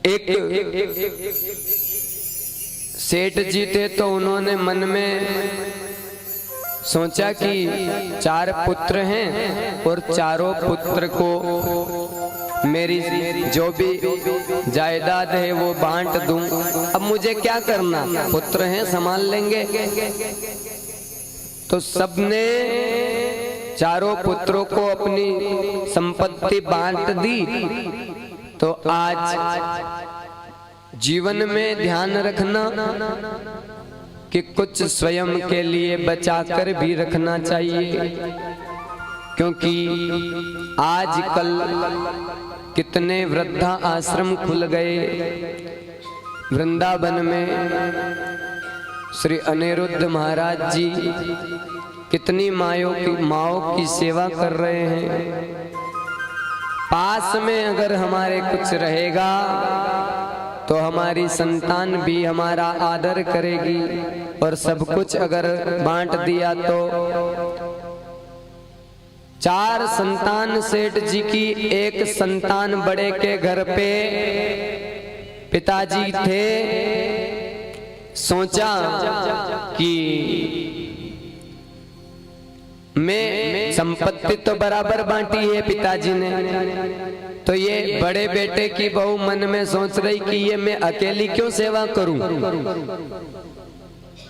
एक सेठ जी थे तो उन्होंने मन में सोचा कि 4 पुत्र हैं और चारों पुत्र को मेरी जो भी जायदाद है वो बांट दूं। अब मुझे क्या करना, पुत्र हैं संभाल लेंगे। तो सबने चारों पुत्रों को अपनी संपत्ति बांट दी। तो आज जीवन में ध्यान रखना कि कुछ स्वयं के लिए बचाकर भी रखना चाहिए, क्योंकि आजकल कितने वृद्धा आश्रम खुल गए। वृंदावन में श्री अनिरुद्ध महाराज जी कितनी माओं की सेवा कर रहे हैं। पास में अगर हमारे कुछ रहेगा तो हमारी संतान भी हमारा आदर करेगी, और सब कुछ अगर बांट दिया तो 4 संतान सेठ जी की, एक संतान बड़े के घर पे पिताजी थे। सोचा कि मैं संपत्ति तो बराबर बांटी है पिताजी ने, तो ये बड़े बेटे की बहू मन में सोच रही कि ये मैं अकेली क्यों सेवा करूं।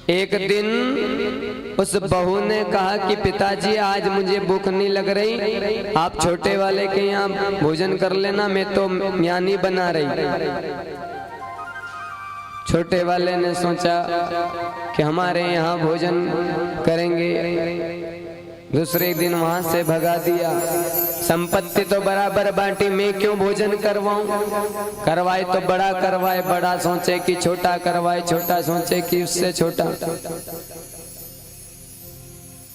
एक दिन उस बहू ने कहा कि पिताजी आज मुझे भूख नहीं लग रही, आप छोटे वाले के यहाँ भोजन कर लेना, मैं तो म्यानी बना रही। छोटे वाले ने सोचा कि हमारे यहाँ भोजन करेंगे, दूसरे दिन वहां से भगा दिया। संपत्ति तो बराबर बांटी, मैं क्यों भोजन करवाऊं। करवाए तो बड़ा करवाए, बड़ा सोचे कि छोटा करवाए, छोटा सोचे कि उससे छोटा।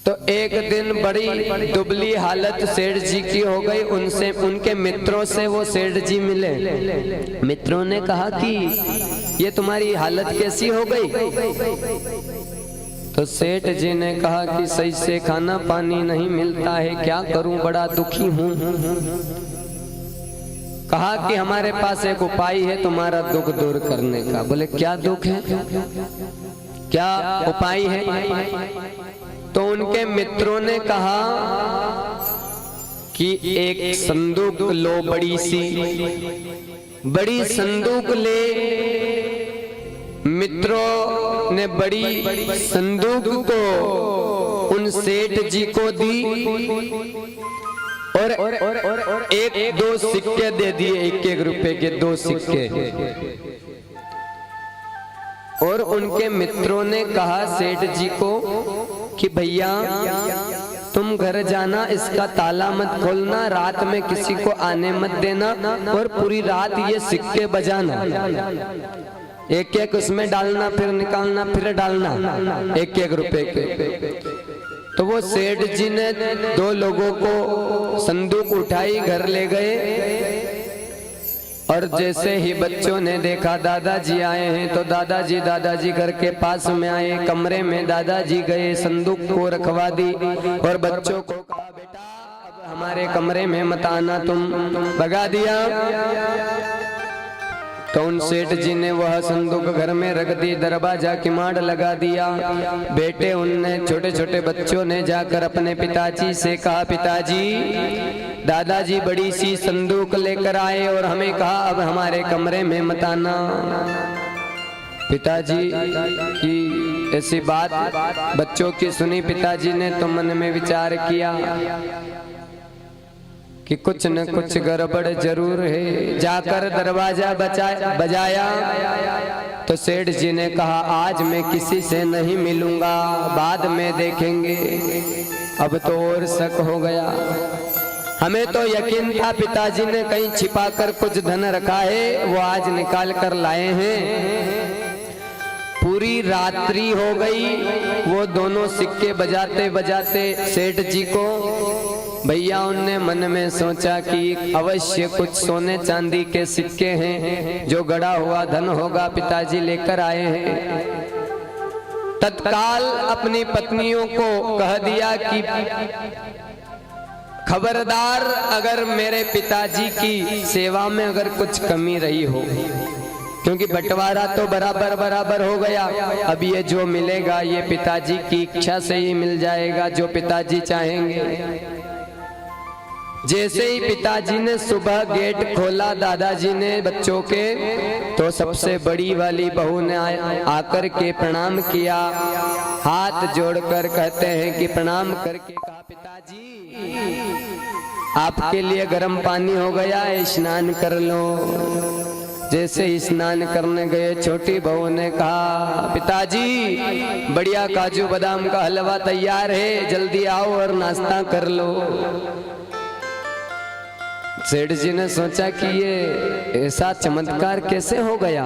तो एक दिन बड़ी दुबली हालत सेठ जी की हो गई। उनसे, उनके मित्रों से वो सेठ जी मिले। मित्रों ने कहा कि ये तुम्हारी हालत कैसी हो गई। तो सेठ जी ने कहा कि सही से खाना पानी नहीं मिलता है, क्या करूं, बड़ा दुखी हूं। कहा कि हमारे पास एक उपाय है तुम्हारा दुख दूर करने का। बोले क्या दुख है, क्या उपाय है। तो उनके मित्रों ने कहा कि एक संदूक लो, बड़ी संदूक ले। मित्रों ने बड़ी संदूक को उन सेठ जी को दी और 1-2 सिक्के दे दिए, 1-1 रुपए के 2 सिक्के। और उनके मित्रों ने कहा सेठ जी को कि भैया तुम घर जाना, इसका ताला मत खोलना, रात में किसी को आने मत देना, और पूरी रात ये सिक्के बजाना। 1-1 उसमें डालना, फिर निकालना, फिर डालना, 1-1 रुपए के। तो वो सेठ जी ने 2 लोगों को संदूक उठाई, घर ले गए। और जैसे ही बच्चों ने देखा दादाजी आए हैं, तो दादाजी घर के पास में आए। कमरे में दादाजी गए, संदूक को रखवा दी और बच्चों को कहा बेटा अब हमारे कमरे में मत आना, तुम भगा दिया। तो उन सेठ जी ने वह संदूक घर में रख दी, दरवाजा किमाड़ लगा दिया। बेटे उनने, छोटे छोटे बच्चों ने जाकर अपने पिताजी से कहा पिताजी दादाजी बड़ी सी संदूक लेकर आए और हमें कहा अब हमारे कमरे में मत आना। पिताजी की ऐसी बात बच्चों की सुनी। पिताजी ने तो मन में विचार किया कि कुछ न कुछ गड़बड़ जरूर है। जाकर दरवाजा बजाया तो सेठ जी ने कहा आज मैं किसी से नहीं मिलूंगा, बाद में देखेंगे। अब तो और शक हो गया। हमें तो यकीन था पिताजी ने कहीं छिपाकर कुछ धन रखा है, वो आज निकाल कर लाए हैं। पूरी रात्रि हो गई। वो दोनों सिक्के बजाते बजाते सेठ जी को, भैया उनने मन में सोचा कि अवश्य कुछ सोने चांदी के सिक्के हैं, जो गड़ा हुआ धन होगा पिताजी लेकर आए हैं। तत्काल अपनी पत्नियों को कह दिया कि खबरदार अगर मेरे पिताजी की सेवा में अगर कुछ कमी रही हो, क्योंकि बंटवारा तो बराबर बराबर हो गया। अब ये जो मिलेगा ये पिताजी की इच्छा से ही मिल जाएगा, जो पिताजी चाहेंगे। जैसे ही पिताजी ने सुबह गेट खोला दादाजी ने बच्चों के, तो सबसे बड़ी वाली बहू ने आकर के प्रणाम किया, हाथ जोड़कर कहते हैं कि प्रणाम करके कहा, पिताजी आपके लिए गर्म पानी हो गया है, स्नान कर लो। जैसे ही स्नान करने गए छोटी बहू ने कहा, पिताजी बढ़िया काजू बादाम का हलवा तैयार है, जल्दी आओ और नाश्ता कर लो। सेठ जी ने सोचा कि ये ऐसा चमत्कार कैसे हो गया।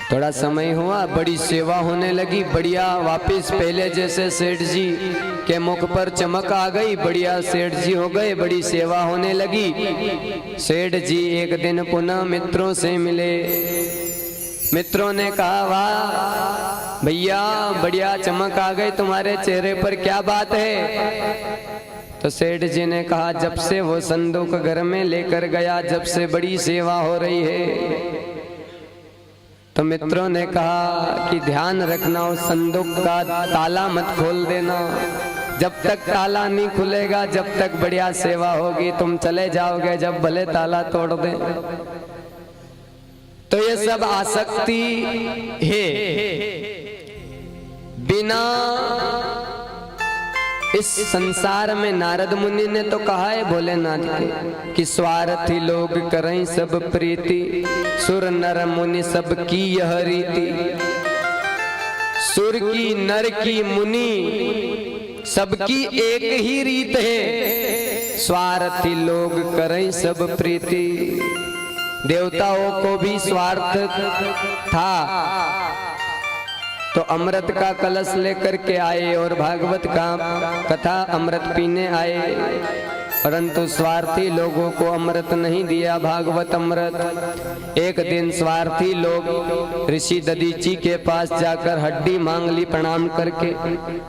थोड़ा समय हुआ, बड़ी सेवा होने लगी, बढ़िया वापस पहले जैसे सेठ जी के मुख पर चमक आ गई, बढ़िया सेठ जी हो गए, बड़ी सेवा होने लगी। सेठ जी एक दिन पुनः मित्रों से मिले। मित्रों ने कहा, वाह भैया बढ़िया चमक आ गई तुम्हारे चेहरे पर, क्या बात है? तो सेठ जी ने कहा, जब से वो संदूक घर में लेकर गया, जब से बड़ी सेवा हो रही है। तो मित्रों ने कहा कि ध्यान रखना, उस संदूक का ताला मत खोल देना, जब तक ताला नहीं खुलेगा जब तक बढ़िया सेवा होगी, तुम चले जाओगे जब भले ताला तोड़ दे। तो ये सब आसक्ति है। बिना इस संसार में नारद मुनि ने तो कहा है भोलेनाथ के कि स्वार्थी लोग करें सब प्रीति, सुर नर मुनि सब की यह रीति। सुर की नर की मुनि सबकी एक ही रीत है, स्वार्थी लोग करें सब प्रीति। देवताओं को भी स्वार्थ था, तो अमृत का कलश लेकर के आए और भागवत का कथा अमृत पीने आए, परंतु स्वार्थी लोगों को अमृत नहीं दिया भागवत अमृत। एक दिन स्वार्थी लोग ऋषि दधीची के पास जाकर हड्डी मांग ली प्रणाम करके।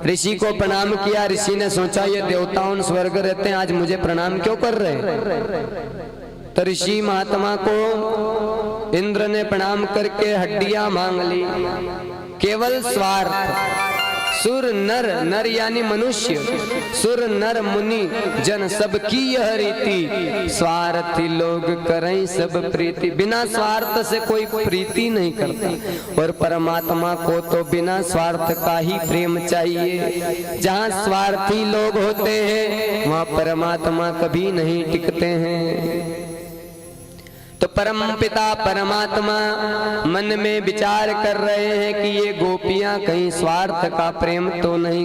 ऋषि को प्रणाम किया। ऋषि ने सोचा ये देवताओं स्वर्ग रहते हैं, आज मुझे प्रणाम क्यों कर रहे। तो ऋषि महात्मा को इंद्र ने प्रणाम करके हड्डियां मांग ली। केवल स्वार्थ। सुर नर, नर यानी मनुष्य, सुर नर मुनि जन सबकी यह रीति, स्वार्थी लोग करें सब प्रीति। बिना स्वार्थ से कोई प्रीति नहीं करता, और परमात्मा को तो बिना स्वार्थ का ही प्रेम चाहिए। जहाँ स्वार्थी लोग होते हैं वहाँ परमात्मा कभी नहीं टिकते हैं। तो परम पिता परमात्मा मन में विचार कर रहे हैं कि ये गोपियां कहीं स्वार्थ का प्रेम तो नहीं